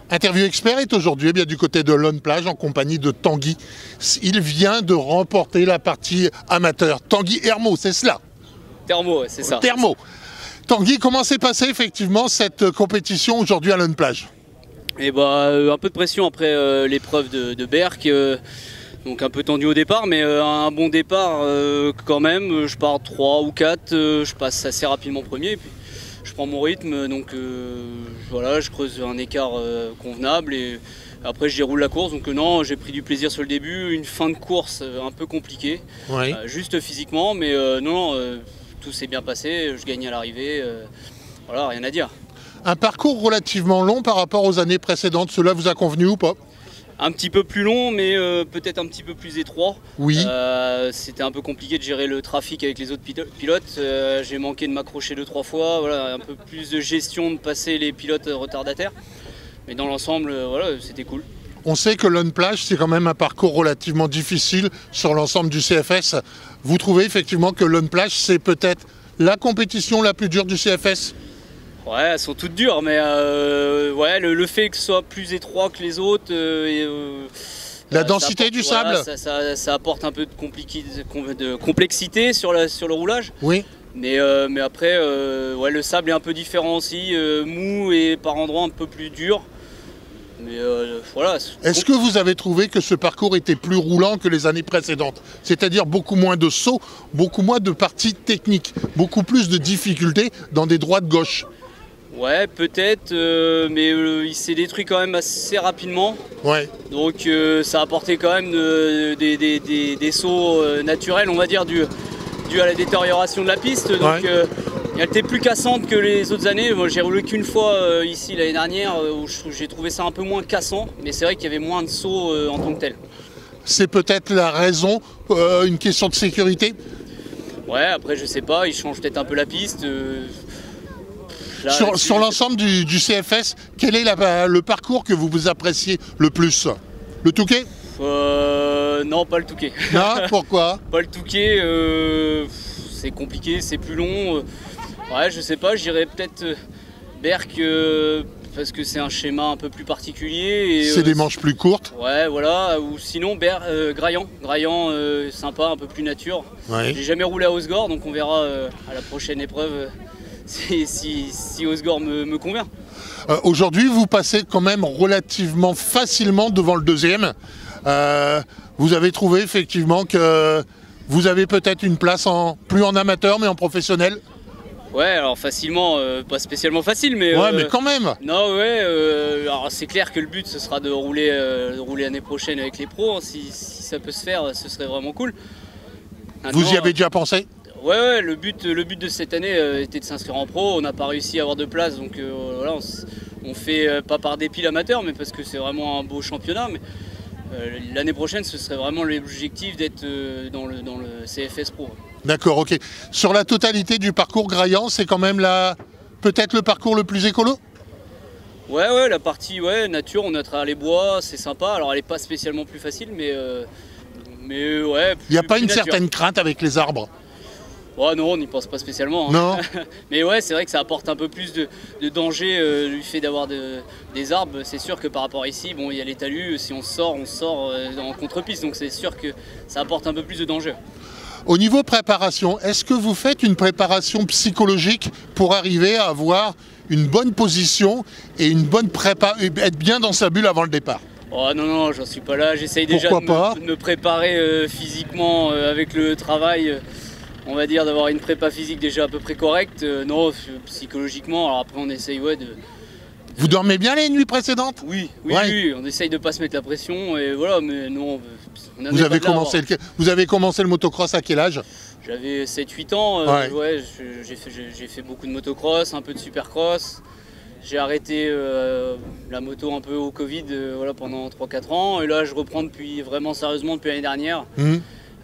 Interview Expert est aujourd'hui bien du côté de Lone Plage en compagnie de Tanguy. Il vient de remporter la partie amateur. Tanguy Hermo, c'est cela? Thermo, c'est ça. Thermo. Tanguy, comment s'est passée effectivement cette compétition aujourd'hui à Lone Plage? Et un peu de pression après l'épreuve de Berck, donc un peu tendu au départ, mais un bon départ quand même. Je pars 3 ou 4, je passe assez rapidement premier, et puis je prends mon rythme, donc voilà, je creuse un écart convenable et après je déroule la course. Donc non, j'ai pris du plaisir sur le début, une fin de course un peu compliquée, Oui. juste physiquement, mais non, tout s'est bien passé, je gagne à l'arrivée, voilà, rien à dire. Un parcours relativement long par rapport aux années précédentes, cela vous a convenu ou pas? Un petit peu plus long, mais peut-être un petit peu plus étroit. Oui. C'était un peu compliqué de gérer le trafic avec les autres pilotes. J'ai manqué de m'accrocher 2-3 fois. Voilà, un peu plus de gestion de passer les pilotes retardataires. Mais dans l'ensemble, voilà, c'était cool. On sait que Lone Plage, c'est quand même un parcours relativement difficile sur l'ensemble du CFS. Vous trouvez effectivement que Lone Plage, c'est peut-être la compétition la plus dure du CFS? Ouais, elles sont toutes dures, mais ouais, le fait que ce soit plus étroit que les autres, la densité apporte, du voilà, sable, ça apporte un peu de complexité sur le roulage. oui. Mais après, ouais, le sable est un peu différent aussi, mou et par endroits un peu plus dur. Mais voilà. Est-ce que vous avez trouvé que ce parcours était plus roulant que les années précédentes? C'est-à-dire beaucoup moins de sauts, beaucoup moins de parties techniques, beaucoup plus de difficultés dans des droites gauche? Ouais, peut-être, mais il s'est détruit quand même assez rapidement. Ouais. Donc ça a apporté quand même des sauts naturels, on va dire, dû à la détérioration de la piste. Donc Ouais. elle était plus cassante que les autres années. Moi, j'ai roulé qu'une fois ici l'année dernière où j'ai trouvé ça un peu moins cassant, mais c'est vrai qu'il y avait moins de sauts en tant que tel. C'est peut-être la raison, une question de sécurité? Ouais, après je sais pas, ils changent peut-être un peu la piste. Là, Sur l'ensemble du CFS, quel est le parcours que vous appréciez le plus? Le Touquet? non, pas le Touquet. Non, pourquoi? Pas le Touquet, c'est compliqué, c'est plus long. Ouais, je sais pas, j'irais peut-être Berck parce que c'est un schéma un peu plus particulier. C'est des manches plus courtes? Ouais, voilà, ou sinon Graillan. Graillan, sympa, un peu plus nature. Ouais. J'ai jamais roulé à Osgore, donc on verra à la prochaine épreuve si Osgore me convient. Aujourd'hui, vous passez quand même relativement facilement devant le deuxième. Vous avez trouvé effectivement que vous avez peut-être une place plus en amateur mais en professionnel? Ouais, alors facilement, pas spécialement facile, mais... Ouais, mais quand même. Non, ouais, alors c'est clair que le but ce sera de rouler l'année prochaine avec les pros. Si ça peut se faire, ce serait vraiment cool. Maintenant, Vous y avez déjà pensé? Ouais, le but de cette année était de s'inscrire en pro. On n'a pas réussi à avoir de place, donc voilà, on fait pas par dépit l'amateur, mais parce que c'est vraiment un beau championnat. Mais l'année prochaine, ce serait vraiment l'objectif d'être dans le CFS Pro. D'accord, ok. Sur la totalité du parcours Graillan, c'est quand même peut-être le parcours le plus écolo? Ouais, la partie nature, on a à travers les bois, c'est sympa. Alors elle n'est pas spécialement plus facile, mais ouais. Il n'y a pas une nature. certaine crainte avec les arbres? Ouais, non, on n'y pense pas spécialement. Hein. Non. Mais ouais, c'est vrai que ça apporte un peu plus de danger du fait d'avoir des arbres. C'est sûr que par rapport à ici, bon, il y a les talus. Si on sort en contre-piste, donc c'est sûr que ça apporte un peu plus de danger. Au niveau préparation, est-ce que vous faites une préparation psychologique pour arriver à avoir une bonne position et une bonne prépa, et être bien dans sa bulle avant le départ? Oh non, j'en suis pas là. J'essaye déjà de me préparer physiquement avec le travail. On va dire d'avoir une prépa physique déjà à peu près correcte. Non, psychologiquement, alors après on essaye Vous dormez bien les nuits précédentes? Oui, on essaye de pas se mettre la pression et voilà, mais non. Vous avez commencé le motocross à quel âge? J'avais 7-8 ans, ouais, j'ai fait beaucoup de motocross, un peu de supercross. J'ai arrêté la moto un peu au Covid voilà, pendant 3-4 ans et là je reprends vraiment sérieusement depuis l'année dernière.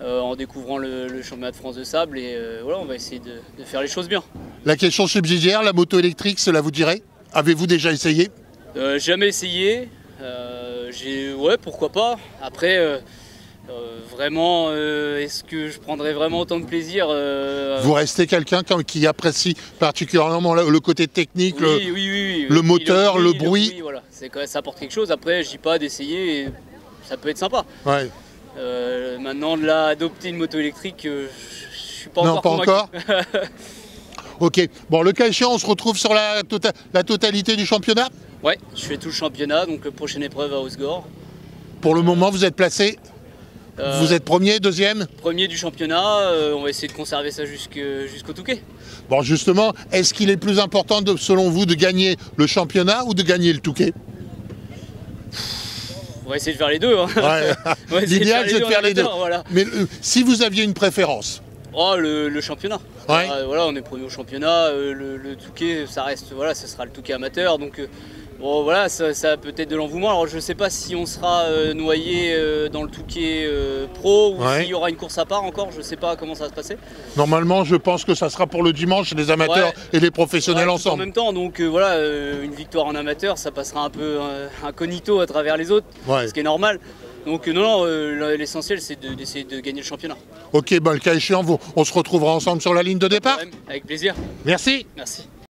En découvrant le championnat de France de sable et voilà, on va essayer de faire les choses bien. La question subsidiaire, la moto électrique, cela vous dirait? Avez-vous déjà essayé? Jamais essayé, ouais, pourquoi pas. Après, vraiment, est-ce que je prendrais vraiment autant de plaisir Vous restez quelqu'un qui apprécie particulièrement le côté technique, oui, le moteur, le bruit? Oui, voilà, c'est ça apporte quelque chose. Après, je dis pas d'essayer, et ça peut être sympa. Ouais. Maintenant, de là, adopter une moto électrique, je suis pas Non, encore pas convaincu. encore. Ok. Bon, le cas échéant, on se retrouve sur la totalité du championnat. Ouais, je fais tout le championnat, donc prochaine épreuve à Osgore. Pour le moment, vous êtes placé. Vous êtes premier, deuxième. Premier du championnat, on va essayer de conserver ça jusqu'au Touquet. Bon, justement, est-ce qu'il est plus important, selon vous, de gagner le championnat ou de gagner le Touquet? On va essayer de faire les deux. Hein. Ouais. L'idéal, c'est de faire les deux. Voilà. Mais si vous aviez une préférence? Oh, le championnat. Ouais. Voilà, on est premier au championnat. Le Touquet, ça reste, voilà, ça sera le Touquet amateur. Donc, bon, voilà, ça a peut-être de l'engouement. Alors, je ne sais pas si on sera noyé dans le Touquet pro ou s'il y aura une course à part encore. Je ne sais pas comment ça va se passer. Normalement, je pense que ça sera pour le dimanche, les amateurs et les professionnels ensemble. En même temps, donc voilà, une victoire en amateur, ça passera un peu incognito à travers les autres, ce qui est normal. Donc non, l'essentiel c'est d'essayer de gagner le championnat. Ok, le cas échéant, on se retrouvera ensemble sur la ligne de départ. Avec plaisir. Merci. Merci.